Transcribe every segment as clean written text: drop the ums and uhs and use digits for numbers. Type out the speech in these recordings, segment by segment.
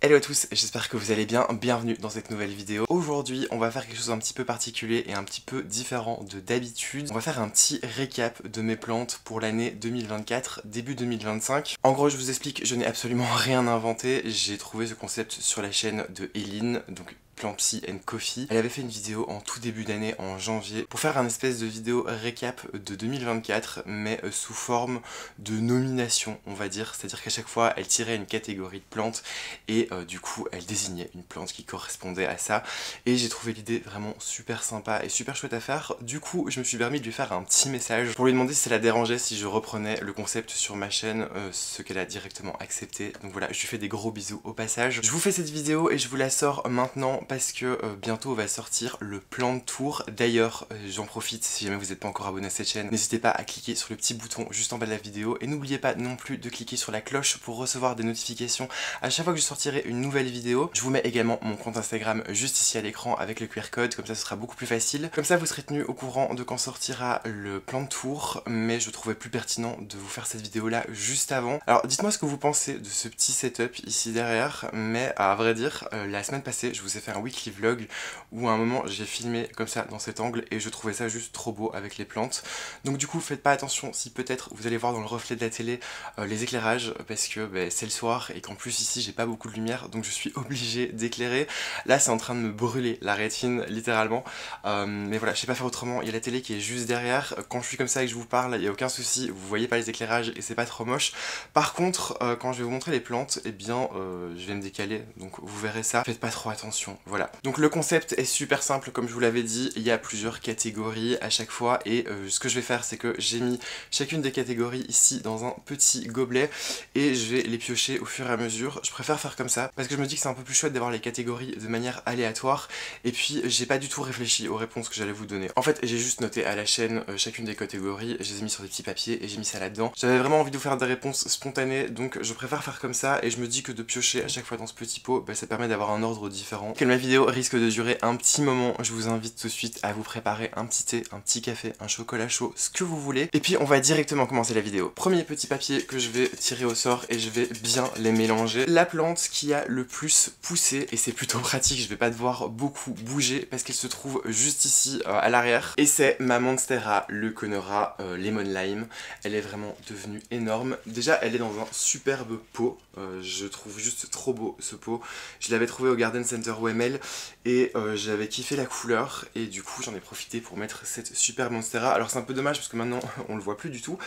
Hello à tous, j'espère que vous allez bien, bienvenue dans cette nouvelle vidéo. Aujourd'hui on va faire quelque chose d'un petit peu particulier et un petit peu différent de d'habitude. On va faire un petit récap de mes plantes pour l'année 2024, début 2025. En gros je vous explique, je n'ai absolument rien inventé, j'ai trouvé ce concept sur la chaîne de Eline, donc Plantsy and Coffee. Elle avait fait une vidéo en tout début d'année, en janvier, pour faire un espèce de vidéo récap de 2024, mais sous forme de nomination, on va dire. C'est-à-dire qu'à chaque fois, elle tirait une catégorie de plantes et du coup, elle désignait une plante qui correspondait à ça. Et j'ai trouvé l'idée vraiment super sympa et super chouette à faire. Du coup, je me suis permis de lui faire un petit message pour lui demander si ça la dérangeait si je reprenais le concept sur ma chaîne, ce qu'elle a directement accepté. Donc voilà, je lui fais des gros bisous au passage. Je vous fais cette vidéo et je vous la sors maintenant parce que bientôt va sortir le plan de tour. D'ailleurs, j'en profite, si jamais vous n'êtes pas encore abonné à cette chaîne, n'hésitez pas à cliquer sur le petit bouton juste en bas de la vidéo et n'oubliez pas non plus de cliquer sur la cloche pour recevoir des notifications à chaque fois que je sortirai une nouvelle vidéo. Je vous mets également mon compte Instagram juste ici à l'écran avec le QR code, comme ça ce sera beaucoup plus facile. Comme ça vous serez tenu au courant de quand sortira le plan de tour, mais je trouvais plus pertinent de vous faire cette vidéo là juste avant. Alors dites-moi ce que vous pensez de ce petit setup ici derrière, mais à vrai dire, la semaine passée je vous ai fait un weekly vlog où à un moment j'ai filmé comme ça dans cet angle et je trouvais ça juste trop beau avec les plantes. Donc du coup faites pas attention si peut-être vous allez voir dans le reflet de la télé les éclairages parce que c'est le soir et qu'en plus ici j'ai pas beaucoup de lumière donc je suis obligé d'éclairer. Là c'est en train de me brûler la rétine littéralement, mais voilà je sais pas faire autrement. Il y a la télé qui est juste derrière, quand je suis comme ça et que je vous parle il n'y a aucun souci, vous voyez pas les éclairages et c'est pas trop moche. Par contre quand je vais vous montrer les plantes, eh bien je vais me décaler donc vous verrez ça, faites pas trop attention, voilà. Donc le concept est super simple comme je vous l'avais dit, il y a plusieurs catégories à chaque fois et ce que je vais faire c'est que j'ai mis chacune des catégories ici dans un petit gobelet et je vais les piocher au fur et à mesure. Je préfère faire comme ça parce que je me dis que c'est un peu plus chouette d'avoir les catégories de manière aléatoire et puis j'ai pas du tout réfléchi aux réponses que j'allais vous donner. En fait j'ai juste noté à la chaîne chacune des catégories, je les ai mis sur des petits papiers et j'ai mis ça là-dedans. J'avais vraiment envie de vous faire des réponses spontanées donc je préfère faire comme ça et je me dis que de piocher à chaque fois dans ce petit pot, ça permet d'avoir un ordre différent. Que ma vidéo risque de durer un petit moment, je vous invite tout de suite à vous préparer un petit thé, un petit café, un chocolat chaud, ce que vous voulez. Et puis on va directement commencer la vidéo. Premier petit papier que je vais tirer au sort et je vais bien les mélanger. La plante qui a le plus poussé, et c'est plutôt pratique, je vais pas devoir beaucoup bouger parce qu'elle se trouve juste ici à l'arrière. Et c'est ma Monstera Leuconera Lemon Lime. Elle est vraiment devenue énorme. Déjà elle est dans un superbe pot, je trouve juste trop beau ce pot. Je l'avais trouvé au Garden Center OML et j'avais kiffé la couleur et du coup j'en ai profité pour mettre cette super Monstera. Alors c'est un peu dommage parce que maintenant on le voit plus du tout.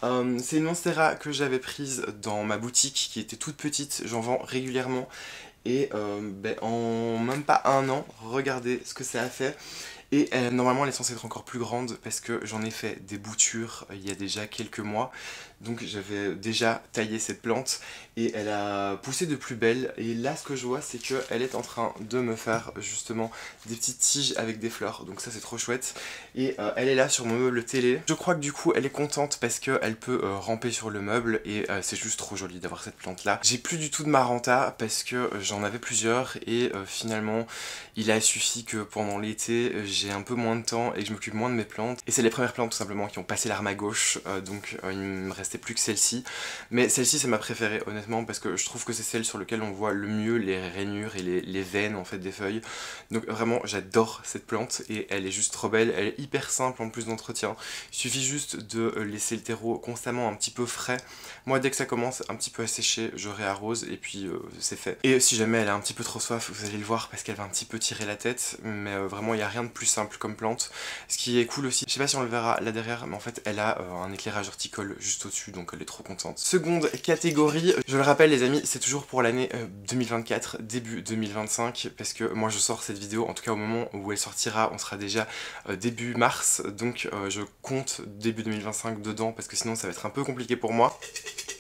C'est une Monstera que j'avais prise dans ma boutique qui était toute petite, j'en vends régulièrement et en même pas un an, regardez ce que ça a fait. Et normalement elle est censée être encore plus grande parce que j'en ai fait des boutures il y a déjà quelques mois. Donc j'avais déjà taillé cette plante et elle a poussé de plus belle. Et là ce que je vois c'est qu'elle est en train de me faire justement des petites tiges avec des fleurs. Donc ça c'est trop chouette. Et elle est là sur mon meuble télé. Je crois que du coup elle est contente parce qu'elle peut ramper sur le meuble et c'est juste trop joli d'avoir cette plante là. J'ai plus du tout de Maranta parce que j'en avais plusieurs et finalement il a suffi que pendant l'été j'ai un peu moins de temps et que je m'occupe moins de mes plantes. Et c'est les premières plantes tout simplement qui ont passé l'arme à gauche, donc il me restait plus que celle-ci. Mais celle-ci c'est ma préférée honnêtement parce que je trouve que c'est celle sur laquelle on voit le mieux les rainures et les veines en fait des feuilles. Donc vraiment j'adore cette plante et elle est juste trop belle, elle est hyper simple en plus d'entretien. Il suffit juste de laisser le terreau constamment un petit peu frais. Moi dès que ça commence un petit peu à sécher, je réarrose et puis c'est fait. Et si jamais elle a un petit peu trop soif, vous allez le voir parce qu'elle va un petit peu tirer la tête, mais vraiment il n'y a rien de plus simple comme plante. Ce qui est cool aussi, je sais pas si on le verra là derrière, mais en fait elle a un éclairage horticole juste au-dessus, donc elle est trop contente. Seconde catégorie, je le rappelle les amis, c'est toujours pour l'année 2024, début 2025, parce que moi je sors cette vidéo, en tout cas au moment où elle sortira, on sera déjà début mars, donc je compte début 2025 dedans, parce que sinon ça va être un peu compliqué pour moi.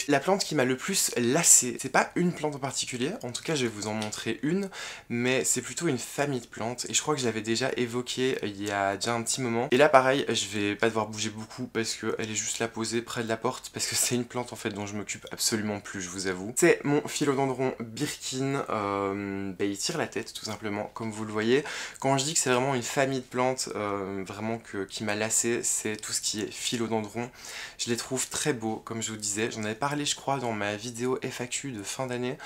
La plante qui m'a le plus lassé, c'est pas une plante en particulier, en tout cas je vais vous en montrer une, mais c'est plutôt une famille de plantes, et je crois que je l'avais déjà évoqué il y a déjà un petit moment. Et là pareil, je vais pas devoir bouger beaucoup parce qu'elle est juste là posée près de la porte, parce que c'est une plante en fait dont je m'occupe absolument plus, je vous avoue. C'est mon philodendron Birkin, il tire la tête tout simplement, comme vous le voyez. Quand je dis que c'est vraiment une famille de plantes vraiment qui m'a lassé, c'est tout ce qui est philodendron. Je les trouve très beaux, comme je vous disais, j'en avais pas parlé je crois dans ma vidéo FAQ de fin d'année.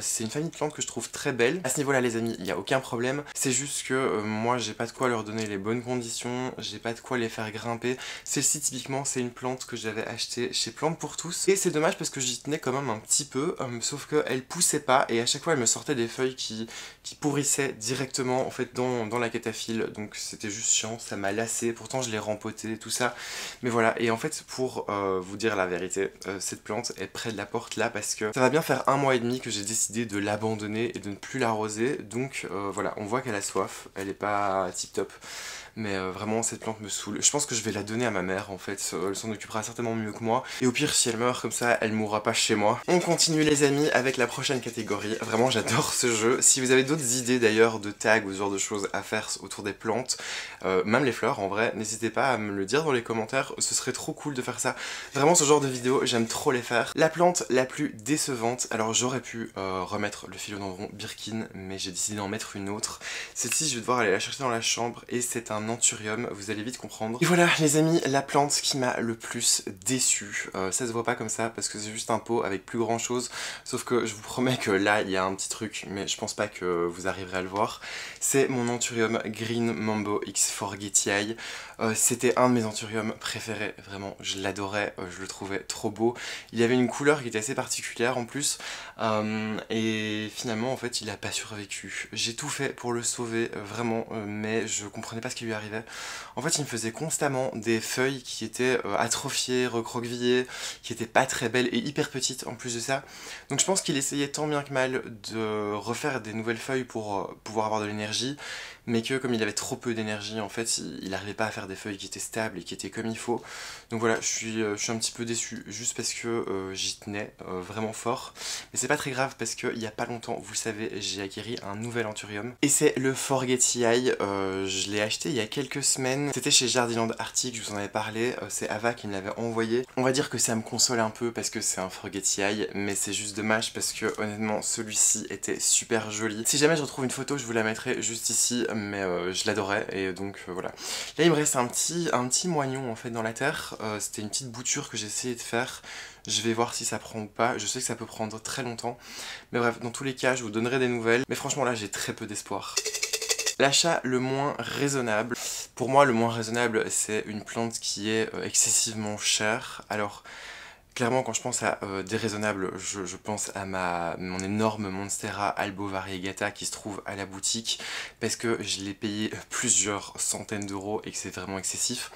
C'est une famille de plantes que je trouve très belle. À ce niveau là les amis, il n'y a aucun problème. C'est juste que moi j'ai pas de quoi leur donner les bonnes conditions, j'ai pas de quoi les faire grimper. Celle-ci typiquement c'est une plante que j'avais achetée chez Plantes pour tous. Et c'est dommage parce que j'y tenais quand même un petit peu, sauf qu'elle poussait pas et à chaque fois elle me sortait des feuilles qui pourrissaient directement en fait dans la cataphylle. Donc c'était juste chiant, ça m'a lassé. Pourtant je l'ai rempoté, tout ça. Mais voilà, et en fait pour vous dire la vérité, cette plante est près de la porte là parce que ça va bien faire 1 mois et demi que j'ai décidé de l'abandonner et de ne plus l'arroser. Donc voilà, on voit qu'elle a soif, elle est pas tip top. Mais vraiment cette plante me saoule. Je pense que je vais la donner à ma mère en fait, elle s'en occupera certainement mieux que moi. Et au pire si elle meurt comme ça, elle mourra pas chez moi. On continue les amis avec la prochaine catégorie. Vraiment j'adore ce jeu. Si vous avez d'autres idées d'ailleurs de tags ou ce genre de choses à faire autour des plantes, même les fleurs en vrai, n'hésitez pas à me le dire dans les commentaires, ce serait trop cool de faire ça. Vraiment ce genre de vidéos, j'aime trop les faire. La plante la plus décevante, alors j'aurais pu remettre le philodendron Birkin, mais j'ai décidé d'en mettre une autre. Celle-ci je vais devoir aller la chercher dans la chambre et c'est un anthurium, vous allez vite comprendre. Et voilà les amis, la plante qui m'a le plus déçu. Ça se voit pas comme ça parce que c'est juste un pot avec plus grand chose, sauf que je vous promets que là il y a un petit truc, mais je pense pas que vous arriverez à le voir. C'est mon anthurium Green Mambo X Forgetii. C'était un de mes anthuriums préférés, vraiment je l'adorais, je le trouvais trop beau. Il avait une couleur qui était assez particulière en plus, et finalement en fait il a pas survécu. J'ai tout fait pour le sauver, vraiment, mais je comprenais pas ce qui lui arrivait. En fait il me faisait constamment des feuilles qui étaient atrophiées, recroquevillées, qui étaient pas très belles et hyper petites en plus de ça. Donc je pense qu'il essayait tant bien que mal de refaire des nouvelles feuilles pour pouvoir avoir de l'énergie, mais que comme il avait trop peu d'énergie en fait il n'arrivait pas à faire des feuilles qui étaient stables et qui étaient comme il faut. Donc voilà, je suis un petit peu déçu juste parce que j'y tenais vraiment fort, mais c'est pas très grave parce qu'il y a pas longtemps, vous le savez, j'ai acquéri un nouvel anthurium et c'est le Forgetii. Je l'ai acheté il y a quelques semaines, c'était chez Jardiland Arctic, je vous en avais parlé, c'est Ava qui me l'avait envoyé. On va dire que ça me console un peu parce que c'est un Forgetii, mais c'est juste dommage parce que honnêtement celui-ci était super joli. Si jamais je retrouve une photo, je vous la mettrai juste ici, mais je l'adorais et donc voilà. Là il me reste un petit moignon en fait dans la terre, c'était une petite bouture que j'ai essayé de faire. Je vais voir si ça prend ou pas, je sais que ça peut prendre très longtemps, mais bref, dans tous les cas je vous donnerai des nouvelles, mais franchement là j'ai très peu d'espoir. L'achat le moins raisonnable, pour moi le moins raisonnable c'est une plante qui est excessivement chère. Alors clairement quand je pense à déraisonnable, je pense à mon énorme Monstera Albo Variegata qui se trouve à la boutique parce que je l'ai payé plusieurs centaines d'euros et que c'est vraiment excessif.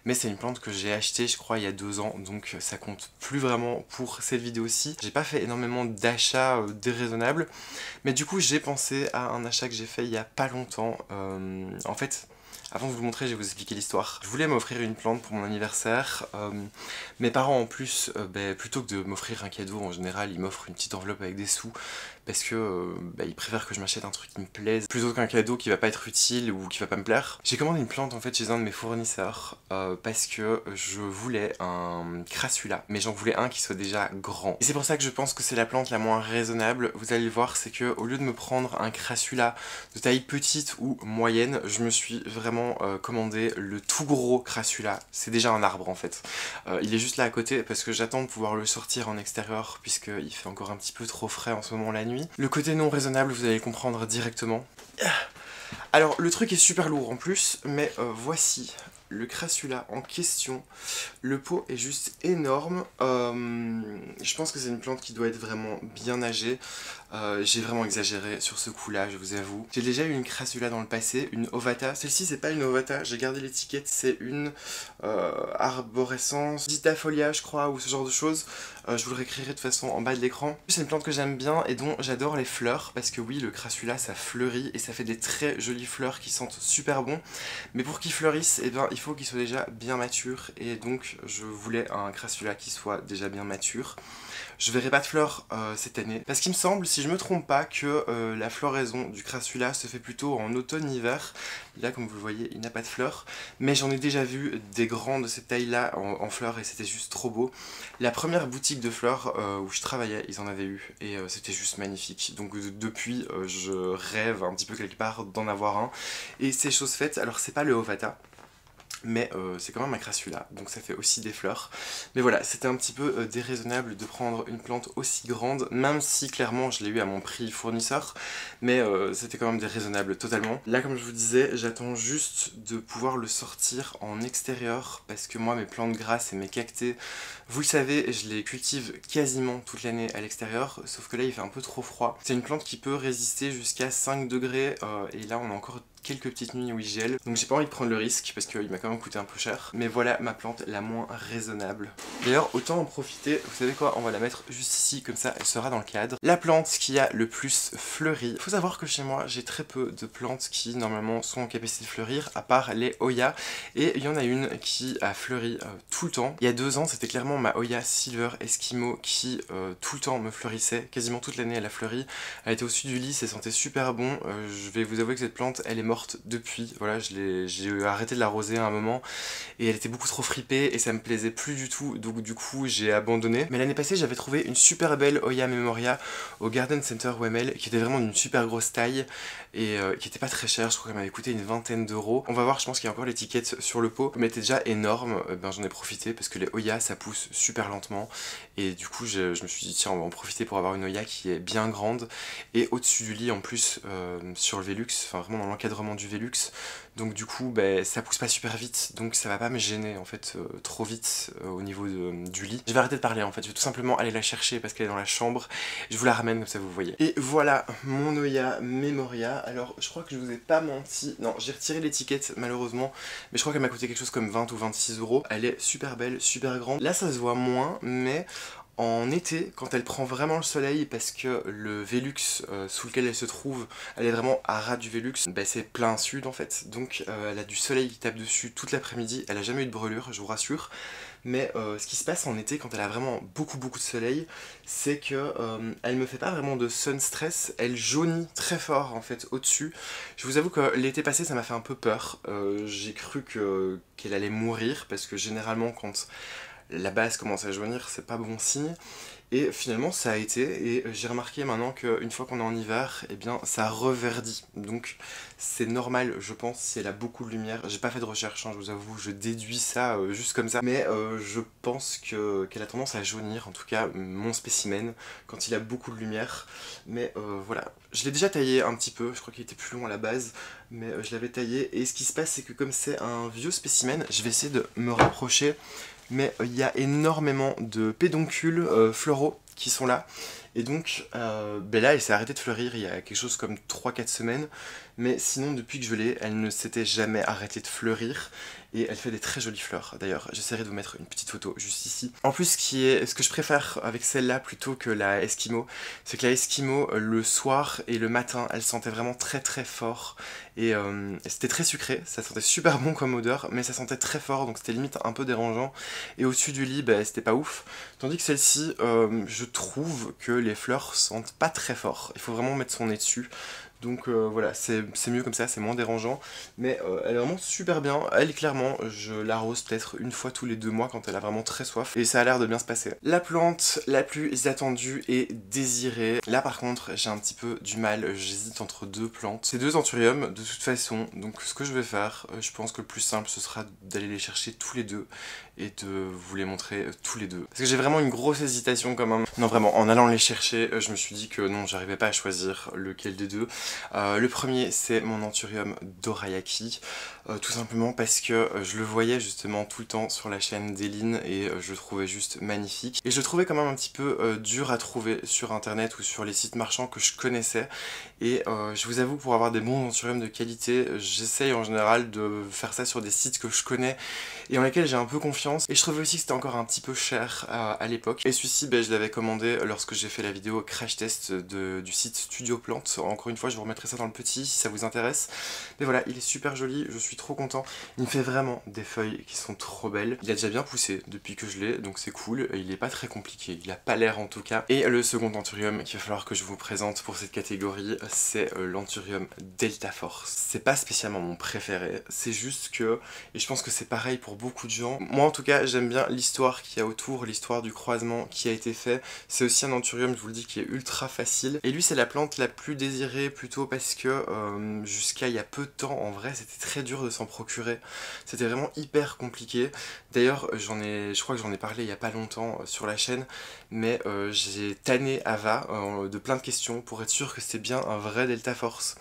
Mais c'est une plante que j'ai achetée je crois il y a 2 ans, donc ça compte plus vraiment pour cette vidéo-ci. J'ai pas fait énormément d'achats déraisonnables, mais du coup j'ai pensé à un achat que j'ai fait il y a pas longtemps. En fait, avant de vous le montrer, je vais vous expliquer l'histoire. Je voulais m'offrir une plante pour mon anniversaire. Mes parents en plus, plutôt que de m'offrir un cadeau, en général, ils m'offrent une petite enveloppe avec des sous. Parce que ils préfèrent que je m'achète un truc qui me plaise, plutôt qu'un cadeau qui va pas être utile ou qui va pas me plaire. J'ai commandé une plante en fait chez un de mes fournisseurs parce que je voulais un crassula, mais j'en voulais un qui soit déjà grand. Et c'est pour ça que je pense que c'est la plante la moins raisonnable. Vous allez le voir, c'est que au lieu de me prendre un crassula de taille petite ou moyenne, je me suis vraiment commandé le tout gros crassula. C'est déjà un arbre en fait. Il est juste là à côté parce que j'attends de pouvoir le sortir en extérieur puisqu'il fait encore un petit peu trop frais en ce moment la nuit. Le côté non raisonnable, vous allez le comprendre directement. Alors le truc est super lourd en plus, mais voici le crassula en question. Le pot est juste énorme. Je pense que c'est une plante qui doit être vraiment bien âgée. J'ai vraiment exagéré sur ce coup là, je vous avoue. J'ai déjà eu une crassula dans le passé, une ovata. Celle-ci c'est pas une ovata, j'ai gardé l'étiquette, c'est une arborescence Ditafolia je crois, ou ce genre de choses. Je vous le réécrirai de toute façon en bas de l'écran. C'est une plante que j'aime bien et dont j'adore les fleurs, parce que oui, le crassula ça fleurit et ça fait des très jolies fleurs qui sentent super bon. Mais pour qu'ils fleurissent, eh ben, il faut qu'ils soient déjà bien matures, et donc je voulais un crassula qui soit déjà bien mature. Je verrai pas de fleurs cette année, parce qu'il me semble, si je me trompe pas, que la floraison du crassula se fait plutôt en automne-hiver. Là, comme vous le voyez, il n'a pas de fleurs, mais j'en ai déjà vu des grands de cette taille-là en fleurs, et c'était juste trop beau. La première boutique de fleurs où je travaillais, ils en avaient eu, et c'était juste magnifique. Donc depuis, je rêve un petit peu quelque part d'en avoir un, et c'est chose faite. Alors c'est pas le Ovata, mais c'est quand même un crassula, donc ça fait aussi des fleurs. Mais voilà, c'était un petit peu déraisonnable de prendre une plante aussi grande, même si clairement je l'ai eu à mon prix fournisseur, mais c'était quand même déraisonnable totalement. Là, comme je vous disais, j'attends juste de pouvoir le sortir en extérieur, parce que moi mes plantes grasses et mes cactés, vous le savez, je les cultive quasiment toute l'année à l'extérieur, sauf que là il fait un peu trop froid. C'est une plante qui peut résister jusqu'à 5 degrés, et là on a encore quelques petites nuits où il gèle, donc j'ai pas envie de prendre le risque parce qu'il m'a quand même coûté un peu cher. Mais voilà ma plante la moins raisonnable. D'ailleurs, autant en profiter, vous savez quoi, on va la mettre juste ici, comme ça elle sera dans le cadre. La plante qui a le plus fleuri. Faut savoir que chez moi j'ai très peu de plantes qui normalement sont en capacité de fleurir, à part les Hoya, et il y en a une qui a fleuri tout le temps. Il y a 2 ans, c'était clairement ma Hoya Silver Eskimo qui tout le temps me fleurissait, quasiment toute l'année elle a fleuri. Elle était au-dessus du lit, ça sentait super bon. Je vais vous avouer que cette plante elle est morte depuis, voilà, j'ai arrêté de l'arroser à un moment et elle était beaucoup trop fripée et ça me plaisait plus du tout, donc du coup j'ai abandonné. Mais l'année passée j'avais trouvé une super belle Hoya Memoria au Garden Center WML qui était vraiment d'une super grosse taille et qui était pas très chère, je crois qu'elle m'avait coûté une vingtaine d'euros. On va voir, je pense qu'il y a encore l'étiquette sur le pot, mais elle était déjà énorme. Ben j'en ai profité parce que les Hoya ça pousse super lentement et du coup je me suis dit tiens on va en profiter pour avoir une Hoya qui est bien grande et au-dessus du lit en plus sur le Velux, enfin vraiment dans l'encadrement du Velux, donc du coup ça pousse pas super vite, donc ça va pas me gêner en fait trop vite au niveau du lit. Je vais arrêter de parler en fait, je vais tout simplement aller la chercher parce qu'elle est dans la chambre, je vous la ramène comme ça vous voyez. Et voilà mon Hoya Memoria. Alors je crois que je vous ai pas menti, non j'ai retiré l'étiquette malheureusement, mais je crois qu'elle m'a coûté quelque chose comme 20 ou 26 euros. Elle est super belle, super grande, là ça se voit moins, mais en été, quand elle prend vraiment le soleil, parce que le Velux sous lequel elle se trouve, elle est vraiment à ras du Velux, bah c'est plein sud en fait, donc elle a du soleil qui tape dessus toute l'après-midi, elle a jamais eu de brûlure, je vous rassure, mais ce qui se passe en été quand elle a vraiment beaucoup de soleil, c'est que elle me fait pas vraiment de sun stress, elle jaunit très fort en fait au-dessus. Je vous avoue que l'été passé ça m'a fait un peu peur, j'ai cru qu'elle allait mourir, parce que généralement quand la base commence à jaunir, c'est pas bon signe. Et finalement ça a été, et j'ai remarqué maintenant qu'une fois qu'on est en hiver, eh bien ça reverdit. Donc c'est normal je pense si elle a beaucoup de lumière. J'ai pas fait de recherche, hein, je vous avoue, je déduis ça juste comme ça. Mais je pense qu'elle a tendance à jaunir, en tout cas mon spécimen, quand il a beaucoup de lumière. Mais voilà, je l'ai déjà taillé un petit peu, je crois qu'il était plus long à la base, mais je l'avais taillé. Et ce qui se passe c'est que comme c'est un vieux spécimen, je vais essayer de me rapprocher, mais il y a énormément de pédoncules floraux qui sont là, et donc ben là elle s'est arrêtée de fleurir il y a quelque chose comme 3-4 semaines, mais sinon depuis que je l'ai, elle ne s'était jamais arrêtée de fleurir, et elle fait des très jolies fleurs. D'ailleurs j'essaierai de vous mettre une petite photo juste ici. En plus ce que je préfère avec celle-là plutôt que la Eskimo, c'est que la Eskimo le soir et le matin elle sentait vraiment très fort, et c'était très sucré, ça sentait super bon comme odeur, mais ça sentait très fort, donc c'était limite un peu dérangeant, et au-dessus du lit bah, c'était pas ouf. Tandis que celle-ci, je trouve que les fleurs sentent pas très fort, il faut vraiment mettre son nez dessus. Donc voilà, c'est mieux comme ça, c'est moins dérangeant, mais elle est vraiment super bien. Elle, clairement, je l'arrose peut-être une fois tous les 2 mois quand elle a vraiment très soif, et ça a l'air de bien se passer. La plante la plus attendue et désirée. Là par contre, j'ai un petit peu du mal, j'hésite entre 2 plantes. C'est 2 anthuriums de toute façon, donc ce que je vais faire, je pense que le plus simple ce sera d'aller les chercher tous les 2 et de vous les montrer tous les 2. Parce que j'ai vraiment une grosse hésitation quand même. Non vraiment, en allant les chercher, je me suis dit que non, j'arrivais pas à choisir lequel des 2. Le premier c'est mon anthurium dorayaki, tout simplement parce que je le voyais justement tout le temps sur la chaîne d'Eline et je le trouvais juste magnifique. Et je le trouvais quand même un petit peu dur à trouver sur internet ou sur les sites marchands que je connaissais. Et je vous avoue, pour avoir des bons anthuriums de qualité, j'essaye en général de faire ça sur des sites que je connais et en lesquels j'ai un peu confiance. Et je trouvais aussi que c'était encore un petit peu cher à l'époque. Et celui-ci, je l'avais commandé lorsque j'ai fait la vidéo crash test du site Studio Plante. Encore une fois, je vous remettrai ça dans le petit si ça vous intéresse. Mais voilà, il est super joli, je suis trop content. Il me fait vraiment des feuilles qui sont trop belles. Il a déjà bien poussé depuis que je l'ai, donc c'est cool. Il est pas très compliqué, il a pas l'air en tout cas. Et le second anthurium qu'il va falloir que je vous présente pour cette catégorie, c'est l'anthurium Delta Force. C'est pas spécialement mon préféré, c'est juste que, et je pense que c'est pareil pour beaucoup de gens, moi en tout cas j'aime bien l'histoire qu'il y a autour, l'histoire du croisement qui a été fait. C'est aussi un anthurium, je vous le dis, qui est ultra facile. Et lui c'est la plante la plus désirée, plutôt parce que jusqu'à il y a peu de temps, en vrai, c'était très dur de s'en procurer. C'était vraiment hyper compliqué. D'ailleurs, je crois que j'en ai parlé il y a pas longtemps sur la chaîne, mais j'ai tanné Ava de plein de questions pour être sûr que c'était bien un vrai Delta Force.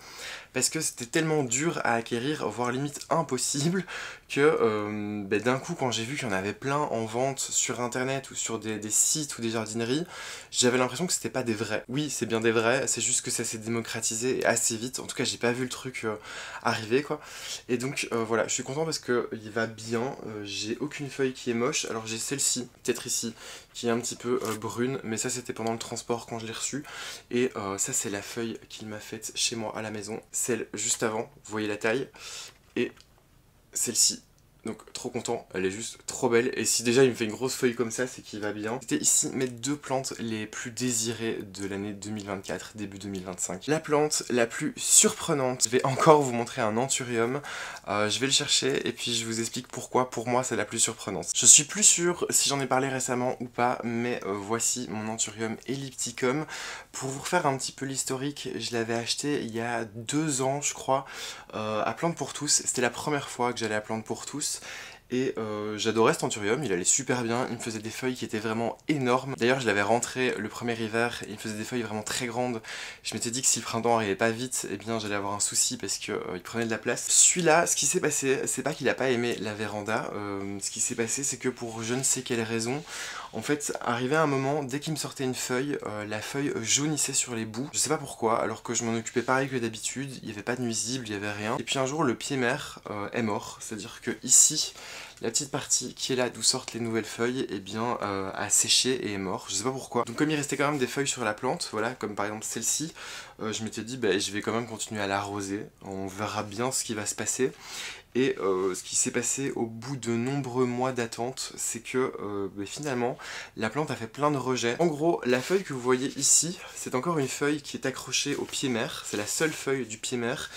Parce que c'était tellement dur à acquérir, voire limite impossible, que d'un coup quand j'ai vu qu'il y en avait plein en vente sur internet ou sur des sites ou des jardineries, j'avais l'impression que c'était pas des vrais. Oui, c'est bien des vrais, c'est juste que ça s'est démocratisé assez vite, en tout cas j'ai pas vu le truc arriver quoi. Et donc voilà, je suis content parce que il va bien, j'ai aucune feuille qui est moche, alors j'ai celle-ci, peut-être ici, qui est un petit peu brune, mais ça c'était pendant le transport quand je l'ai reçue, et ça c'est la feuille qu'il m'a faite chez moi à la maison, celle juste avant, vous voyez la taille, et celle-ci. Donc trop content, elle est juste trop belle, et si déjà il me fait une grosse feuille comme ça, c'est qu'il va bien. C'était ici mes deux plantes les plus désirées de l'année 2024, début 2025. La plante la plus surprenante, je vais encore vous montrer un anthurium, je vais le chercher et puis je vous explique pourquoi pour moi c'est la plus surprenante. Je suis plus sûr si j'en ai parlé récemment ou pas, mais voici mon anthurium ellipticum. Pour vous refaire un petit peu l'historique, je l'avais acheté il y a 2 ans je crois, à Plantes pour tous. C'était la première fois que j'allais à Plantes pour tous. Et j'adorais cet anthurium, il allait super bien, il me faisait des feuilles qui étaient vraiment énormes. D'ailleurs je l'avais rentré le premier hiver, et il me faisait des feuilles vraiment très grandes. Je m'étais dit que si le printemps arrivait pas vite, eh bien j'allais avoir un souci parce qu'il prenait de la place. Celui-là, ce qui s'est passé, c'est pas qu'il a pas aimé la véranda, ce qui s'est passé c'est que pour je ne sais quelle raison, en fait, arrivé à un moment, dès qu'il me sortait une feuille, la feuille jaunissait sur les bouts. Je sais pas pourquoi, alors que je m'en occupais pareil que d'habitude, il n'y avait pas de nuisible, il n'y avait rien. Et puis un jour, le pied mère est mort, c'est-à-dire que ici, la petite partie qui est là d'où sortent les nouvelles feuilles, eh bien, a séché et est mort. Je sais pas pourquoi. Donc comme il restait quand même des feuilles sur la plante, voilà, comme par exemple celle-ci, je m'étais dit, bah, je vais quand même continuer à l'arroser. On verra bien ce qui va se passer. Et ce qui s'est passé au bout de nombreux mois d'attente, c'est que finalement, la plante a fait plein de rejets. En gros, la feuille que vous voyez ici, c'est encore une feuille qui est accrochée au pied mère. C'est la seule feuille du pied mère.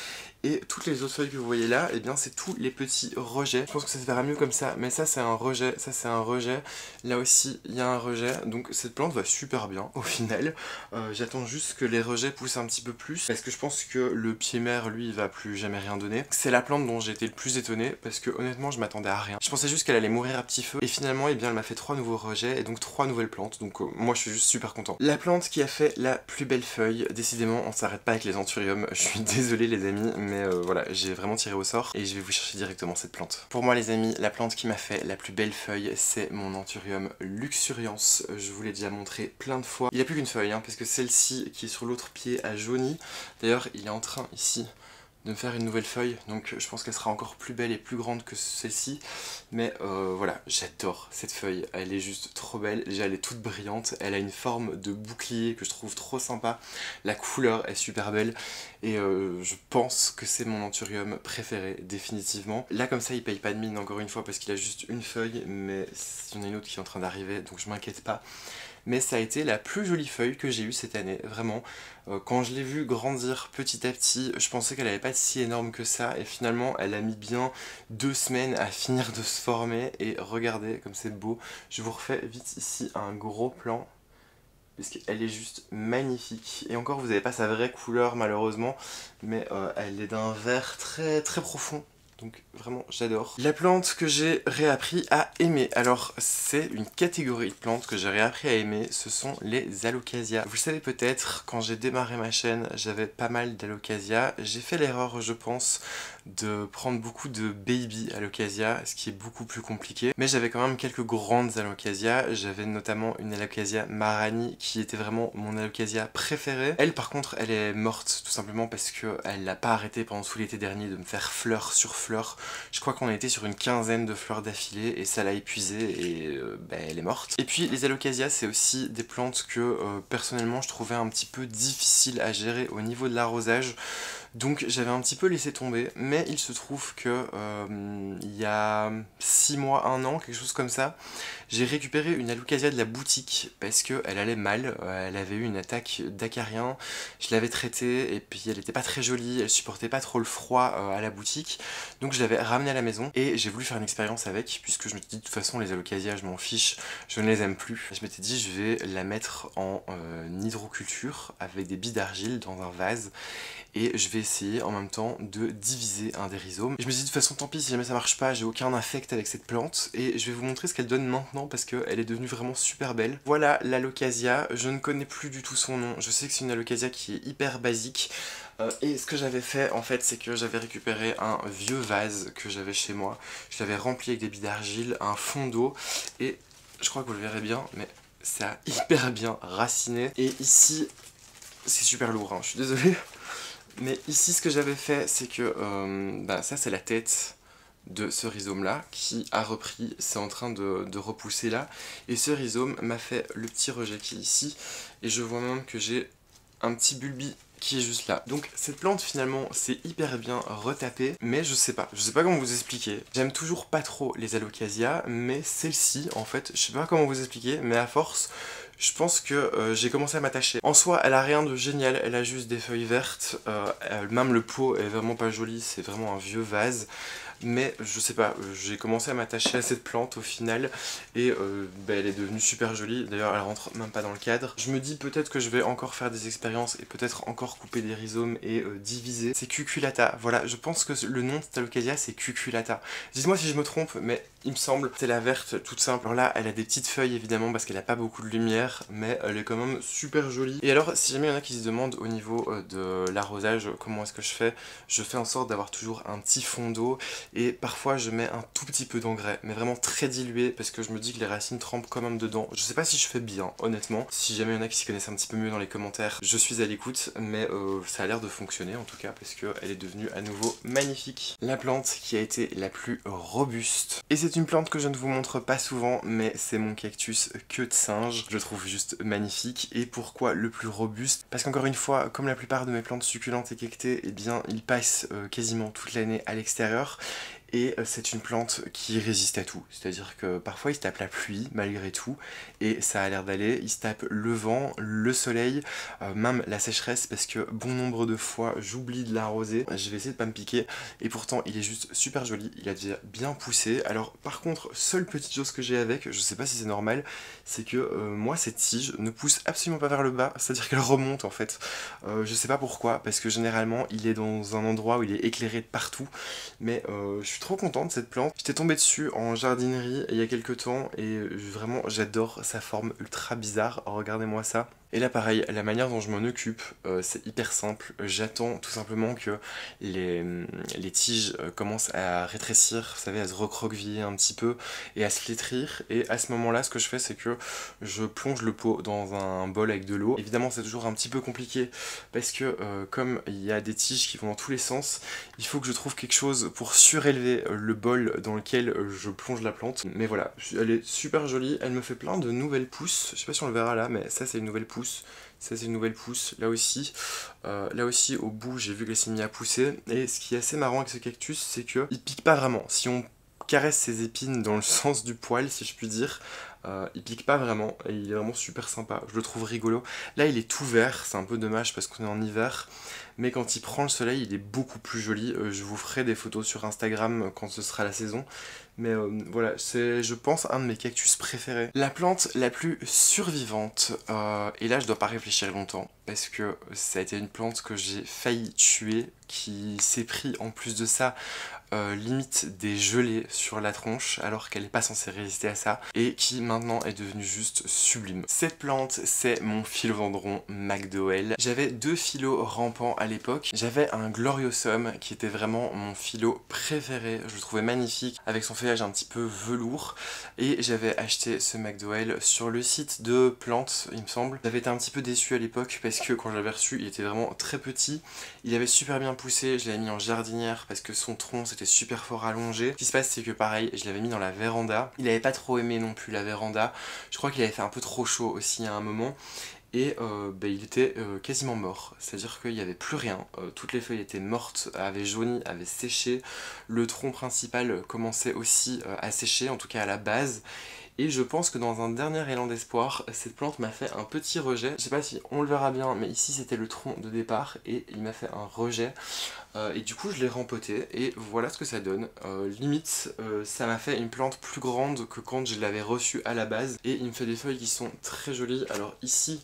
Et toutes les autres feuilles que vous voyez là, eh bien c'est tous les petits rejets. Je pense que ça se verra mieux comme ça, mais ça c'est un rejet, ça c'est un rejet. Là aussi il y a un rejet, donc cette plante va super bien au final. J'attends juste que les rejets poussent un petit peu plus, parce que je pense que le pied mère lui il va plus jamais rien donner. C'est la plante dont j'ai été le plus étonné, parce que honnêtement je m'attendais à rien. Je pensais juste qu'elle allait mourir à petit feu, et finalement eh bien elle m'a fait 3 nouveaux rejets, et donc 3 nouvelles plantes, donc moi je suis juste super content. La plante qui a fait la plus belle feuille, décidément on s'arrête pas avec les anthuriums, je suis désolé les amis, mais voilà, j'ai vraiment tiré au sort et je vais vous chercher directement cette plante. Pour moi les amis, la plante qui m'a fait la plus belle feuille, c'est mon anthurium luxurians. Je vous l'ai déjà montré plein de fois. Il n'y a plus qu'une feuille, hein, parce que celle-ci qui est sur l'autre pied a jauni. D'ailleurs, il est en train ici de me faire une nouvelle feuille, donc je pense qu'elle sera encore plus belle et plus grande que celle-ci, mais voilà, j'adore cette feuille, elle est juste trop belle. Déjà elle est toute brillante, elle a une forme de bouclier que je trouve trop sympa, la couleur est super belle, et je pense que c'est mon anthurium préféré, définitivement. Là comme ça il paye pas de mine encore une fois parce qu'il a juste une feuille, mais il y en a une autre qui est en train d'arriver, donc je m'inquiète pas. Mais ça a été la plus jolie feuille que j'ai eue cette année, vraiment. Quand je l'ai vue grandir petit à petit, je pensais qu'elle n'allait pas être si énorme que ça, et finalement elle a mis bien 2 semaines à finir de se former, et regardez comme c'est beau. Je vous refais vite ici un gros plan, parce qu'elle est juste magnifique. Et encore vous n'avez pas sa vraie couleur malheureusement, mais elle est d'un vert très très profond. Donc vraiment j'adore. La plante que j'ai réappris à aimer, alors c'est une catégorie de plantes que j'ai réappris à aimer, ce sont les alocasias. Vous le savez peut-être, quand j'ai démarré ma chaîne, j'avais pas mal d'alocasias. J'ai fait l'erreur je pense de prendre beaucoup de baby alocasia, ce qui est beaucoup plus compliqué. Mais j'avais quand même quelques grandes alocasias. J'avais notamment une alocasia marani qui était vraiment mon alocasia préférée. Elle par contre elle est morte tout simplement parce qu'elle n'a pas arrêté pendant tout l'été dernier de me faire fleur sur fleur. Je crois qu'on a été sur une 15aine de fleurs d'affilée et ça l'a épuisée et elle est morte. Et puis les alocasias c'est aussi des plantes que personnellement je trouvais un petit peu difficile à gérer au niveau de l'arrosage. Donc j'avais un petit peu laissé tomber, mais il se trouve que il y a 6 mois, 1 an, quelque chose comme ça, j'ai récupéré une alocasia de la boutique parce qu'elle allait mal, elle avait eu une attaque d'acarien, je l'avais traitée et puis elle était pas très jolie, elle supportait pas trop le froid à la boutique, donc je l'avais ramenée à la maison et j'ai voulu faire une expérience avec, puisque je me suis dit de toute façon les alocasias je m'en fiche, je ne les aime plus. Je m'étais dit je vais la mettre en hydroculture avec des billes d'argile dans un vase. et je vais essayer en même temps de diviser un des rhizomes. Et je me dis de toute façon tant pis si jamais ça marche pas, j'ai aucun affect avec cette plante et je vais vous montrer ce qu'elle donne maintenant parce qu'elle est devenue vraiment super belle. Voilà l'Alocasia, je ne connais plus du tout son nom, je sais que c'est une Alocasia qui est hyper basique. Et ce que j'avais fait en fait, c'est que j'avais récupéré un vieux vase que j'avais chez moi. Je l'avais rempli avec des billes d'argile, un fond d'eau, et je crois que vous le verrez bien, mais ça a hyper bien raciné. Et ici, c'est super lourd, hein, je suis désolé. Mais ici, ce que j'avais fait, c'est que ça c'est la tête de ce rhizome là qui a repris, c'est en train de repousser là. Et ce rhizome m'a fait le petit rejet qui est ici. Et je vois même que j'ai un petit bulbi qui est juste là. Donc cette plante finalement c'est hyper bien retapé, mais je sais pas comment vous expliquer. J'aime toujours pas trop les Alocasia, mais celle-ci en fait, je sais pas comment vous expliquer, mais à force, je pense que j'ai commencé à m'attacher. En soi, elle a rien de génial, elle a juste des feuilles vertes, même le pot est vraiment pas joli, c'est vraiment un vieux vase. Mais je sais pas, j'ai commencé à m'attacher à cette plante au final et elle est devenue super jolie. D'ailleurs elle rentre même pas dans le cadre. Je me dis peut-être que je vais encore faire des expériences et peut-être encore couper des rhizomes et diviser. C'est Cuculata, voilà, je pense que le nom de cette Alocasia c'est Cuculata. Dites-moi si je me trompe, mais il me semble c'est la verte toute simple. Alors là elle a des petites feuilles évidemment parce qu'elle a pas beaucoup de lumière, mais elle est quand même super jolie. Et alors si jamais il y en a qui se demandent au niveau de l'arrosage comment est-ce que je fais en sorte d'avoir toujours un petit fond d'eau. Et parfois je mets un tout petit peu d'engrais, mais vraiment très dilué parce que je me dis que les racines trempent quand même dedans. Je sais pas si je fais bien, honnêtement. Si jamais il y en a qui s'y connaissent un petit peu mieux dans les commentaires, je suis à l'écoute, mais ça a l'air de fonctionner en tout cas parce qu'elle est devenue à nouveau magnifique. La plante qui a été la plus robuste. Et c'est une plante que je ne vous montre pas souvent, mais c'est mon cactus queue de singe. Je le trouve juste magnifique. Et pourquoi le plus robuste? Parce qu'encore une fois, comme la plupart de mes plantes succulentes et cactées, eh bien il passe quasiment toute l'année à l'extérieur. Et c'est une plante qui résiste à tout, c'est-à-dire que parfois il se tape la pluie malgré tout, et ça a l'air d'aller, il se tape le vent, le soleil, même la sécheresse, parce que bon nombre de fois j'oublie de l'arroser, je vais essayer de pas me piquer, et pourtant il est juste super joli, il a déjà bien poussé. Alors par contre, seule petite chose que j'ai avec, je sais pas si c'est normal, c'est que moi cette tige ne pousse absolument pas vers le bas, c'est-à-dire qu'elle remonte en fait, je sais pas pourquoi, parce que généralement il est dans un endroit où il est éclairé de partout, mais je suis trop content de cette plante. J'étais tombé dessus en jardinerie il y a quelques temps et vraiment j'adore sa forme ultra bizarre. Regardez-moi ça. Et là pareil, la manière dont je m'en occupe, c'est hyper simple. J'attends tout simplement que les tiges commencent à rétrécir, vous savez, à se recroqueviller un petit peu et à se flétrir. Et à ce moment-là, ce que je fais, c'est que je plonge le pot dans un bol avec de l'eau. Évidemment, c'est toujours un petit peu compliqué parce que comme il y a des tiges qui vont dans tous les sens, il faut que je trouve quelque chose pour surélever le bol dans lequel je plonge la plante. Mais voilà, elle est super jolie, elle me fait plein de nouvelles pousses. Je sais pas si on le verra là, mais ça c'est une nouvelle pousse. Ça c'est une nouvelle pousse, là aussi au bout j'ai vu qu'elle s'est mise à pousser. Et ce qui est assez marrant avec ce cactus, c'est que il pique pas vraiment. Si on caresse ses épines dans le sens du poil, si je puis dire, il pique pas vraiment et il est vraiment super sympa, je le trouve rigolo. Là il est tout vert, c'est un peu dommage parce qu'on est en hiver, mais quand il prend le soleil il est beaucoup plus joli. Je vous ferai des photos sur Instagram quand ce sera la saison. Mais voilà, c'est je pense un de mes cactus préférés. La plante la plus survivante, et là je dois pas réfléchir longtemps, parce que ça a été une plante que j'ai failli tuer, qui s'est pris en plus de ça limite des gelées sur la tronche alors qu'elle n'est pas censée résister à ça, et qui maintenant est devenue juste sublime. Cette plante c'est mon philodendron McDowell. J'avais deux philos rampants à l'époque. J'avais un Gloriosum qui était vraiment mon philo préféré, je le trouvais magnifique avec son feuillage un petit peu velours, et j'avais acheté ce McDowell sur le site de plantes il me semble. J'avais été un petit peu déçu à l'époque parce que quand je l'avais reçu il était vraiment très petit, il avait super bien poussé, je l'avais mis en jardinière parce que son tronc c'était super fort allongé. Ce qui se passe c'est que pareil, je l'avais mis dans la véranda, il avait pas trop aimé non plus la véranda, je crois qu'il avait fait un peu trop chaud aussi à un moment. Et il était quasiment mort, c'est-à-dire qu'il n'y avait plus rien, toutes les feuilles étaient mortes, avaient jauni, avaient séché, le tronc principal commençait aussi à sécher, en tout cas à la base. Et je pense que dans un dernier élan d'espoir, cette plante m'a fait un petit rejet. Je sais pas si on le verra bien, mais ici c'était le tronc de départ et il m'a fait un rejet. Et du coup je l'ai rempoté et voilà ce que ça donne. Limite, ça m'a fait une plante plus grande que quand je l'avais reçue à la base. Et il me fait des feuilles qui sont très jolies. Alors ici,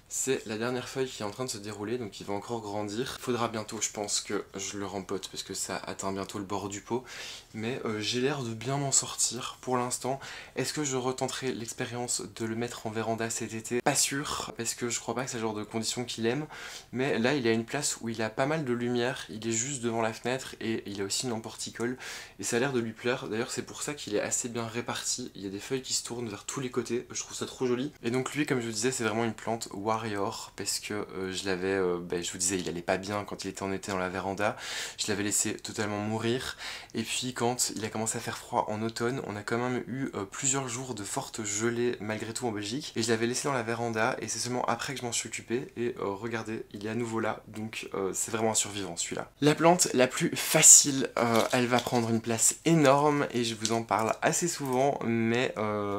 C'est la dernière feuille qui est en train de se dérouler, donc il va encore grandir. Faudra bientôt, je pense, que je le rempote parce que ça atteint bientôt le bord du pot. Mais j'ai l'air de bien m'en sortir pour l'instant. Est-ce que je retenterai l'expérience de le mettre en véranda cet été? Pas sûr, parce que je crois pas que c'est le genre de conditions qu'il aime. Mais là, il a une place où il a pas mal de lumière. Il est juste devant la fenêtre et il a aussi une lampe horticole. Et ça a l'air de lui plaire. D'ailleurs, c'est pour ça qu'il est assez bien réparti. Il y a des feuilles qui se tournent vers tous les côtés. Je trouve ça trop joli. Et donc lui, comme je vous disais, c'est vraiment une plante Warrior parce que je l'avais, je vous disais, il allait pas bien quand il était en été dans la véranda. Je l'avais laissé totalement mourir. Et puis quand il a commencé à faire froid en automne, on a quand même eu plusieurs jours de fortes gelées malgré tout en Belgique. Et je l'avais laissé dans la véranda et c'est seulement après que je m'en suis occupé. Et regardez, il est à nouveau là. Donc c'est vraiment un survivant celui-là. La plante la plus facile, elle va prendre une place énorme et je vous en parle assez souvent, mais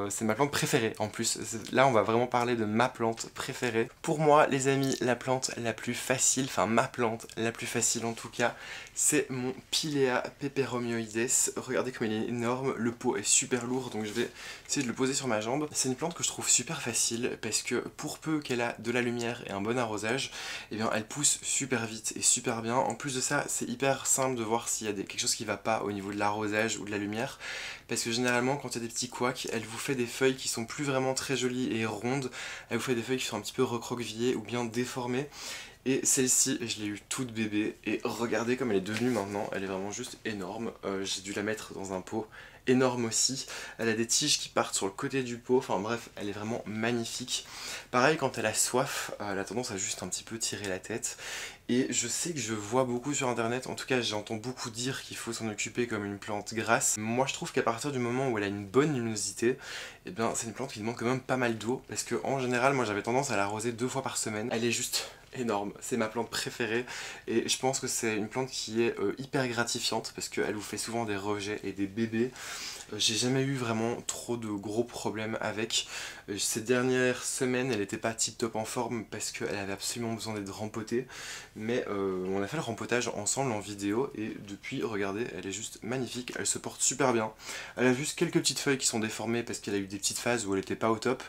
c'est ma plante préférée en plus. Là on va vraiment parler de ma plante préférée. Pour moi les amis, la plante la plus facile, enfin ma plante la plus facile en tout cas, c'est mon Pilea peperomioides. Regardez comme il est énorme, le pot est super lourd donc je vais essayer de le poser sur ma jambe. C'est une plante que je trouve super facile parce que pour peu qu'elle a de la lumière et un bon arrosage, eh bien elle pousse super vite et super bien. En plus de ça, c'est hyper simple de voir s'il y a quelque chose qui va pas au niveau de l'arrosage ou de la lumière, parce que généralement quand il y a des petits couacs, elle vous fait des feuilles qui sont plus vraiment très jolies et rondes, elle vous fait des feuilles qui sont un petit peu recroquevillées ou bien déformées. Et celle-ci, je l'ai eu toute bébé et regardez comme elle est devenue maintenant, elle est vraiment juste énorme. J'ai dû la mettre dans un pot énorme aussi. Elle a des tiges qui partent sur le côté du pot, enfin bref, elle est vraiment magnifique. Pareil, quand elle a soif, elle a tendance à juste un petit peu tirer la tête. Et je sais que je vois beaucoup sur internet, en tout cas j'entends beaucoup dire qu'il faut s'en occuper comme une plante grasse. Moi je trouve qu'à partir du moment où elle a une bonne luminosité, eh bien c'est une plante qui demande quand même pas mal d'eau. Parce que en général, moi j'avais tendance à l'arroser 2 fois par semaine. Elle est juste énorme, c'est ma plante préférée et je pense que c'est une plante qui est hyper gratifiante parce qu'elle vous fait souvent des rejets et des bébés. J'ai jamais eu vraiment trop de gros problèmes avec. Ces dernières semaines, elle n'était pas tip top en forme parce qu'elle avait absolument besoin d'être rempotée. Mais on a fait le rempotage ensemble en vidéo et depuis, regardez, elle est juste magnifique. Elle se porte super bien. Elle a juste quelques petites feuilles qui sont déformées parce qu'elle a eu des petites phases où elle n'était pas au top.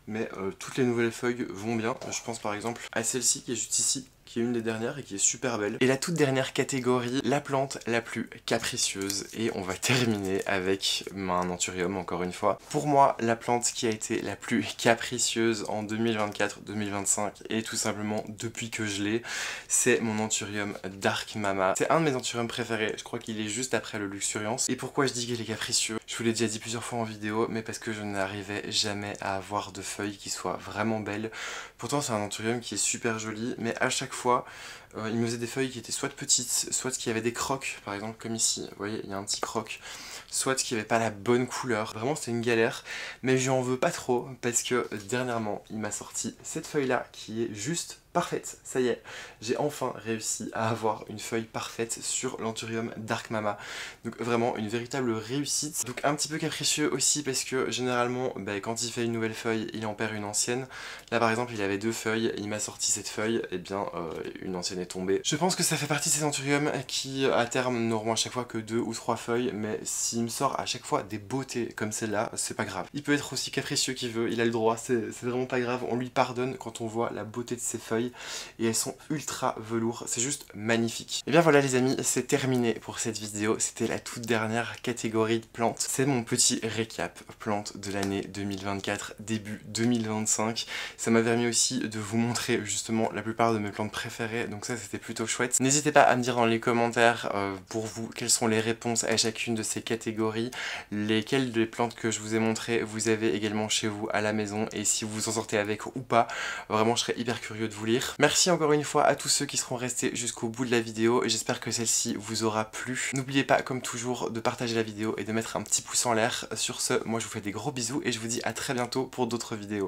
Mais toutes les nouvelles feuilles vont bien. Je pense par exemple à celle-ci qui est juste ici, qui est une des dernières et qui est super belle. Et la toute dernière catégorie, la plante la plus capricieuse. Et on va terminer avec un anthurium encore une fois. Pour moi, la plante qui a été la plus capricieuse en 2024-2025 et tout simplement depuis que je l'ai, c'est mon anthurium Dark Mama. C'est un de mes anthuriums préférés, je crois qu'il est juste après le Luxuriance. Et pourquoi je dis qu'il est capricieux? Je vous l'ai déjà dit plusieurs fois en vidéo, mais parce que je n'arrivais jamais à avoir de feuilles qui soient vraiment belles. Pourtant c'est un anthurium qui est super joli, mais à chaque fois, il me faisait des feuilles qui étaient soit petites, soit qui avaient des crocs, par exemple comme ici, vous voyez, il y a un petit croc, soit qui avait pas la bonne couleur. Vraiment c'était une galère, mais je lui en veux pas trop, parce que dernièrement, il m'a sorti cette feuille-là, qui est juste parfaite. Ça y est, j'ai enfin réussi à avoir une feuille parfaite sur l'anthurium Dark Mama. Donc vraiment une véritable réussite. Donc un petit peu capricieux aussi parce que généralement quand il fait une nouvelle feuille, il en perd une ancienne. Là par exemple il avait 2 feuilles, il m'a sorti cette feuille, et bien une ancienne est tombée. Je pense que ça fait partie de ces anthuriums qui à terme n'auront à chaque fois que 2 ou 3 feuilles, mais s'il me sort à chaque fois des beautés comme celle-là, c'est pas grave. Il peut être aussi capricieux qu'il veut, il a le droit, c'est vraiment pas grave, on lui pardonne quand on voit la beauté de ses feuilles. Et elles sont ultra velours, c'est juste magnifique. Et bien voilà les amis, c'est terminé pour cette vidéo, c'était la toute dernière catégorie de plantes. C'est mon petit récap plantes de l'année 2024, début 2025. Ça m'a permis aussi de vous montrer justement la plupart de mes plantes préférées, donc ça c'était plutôt chouette. N'hésitez pas à me dire dans les commentaires pour vous quelles sont les réponses à chacune de ces catégories, lesquelles des plantes que je vous ai montrées vous avez également chez vous à la maison et si vous vous en sortez avec ou pas. Vraiment je serais hyper curieux de vous lire. Merci encore une fois à tous ceux qui seront restés jusqu'au bout de la vidéo et j'espère que celle-ci vous aura plu. N'oubliez pas comme toujours de partager la vidéo et de mettre un petit pouce en l'air. Sur ce, moi je vous fais des gros bisous et je vous dis à très bientôt pour d'autres vidéos.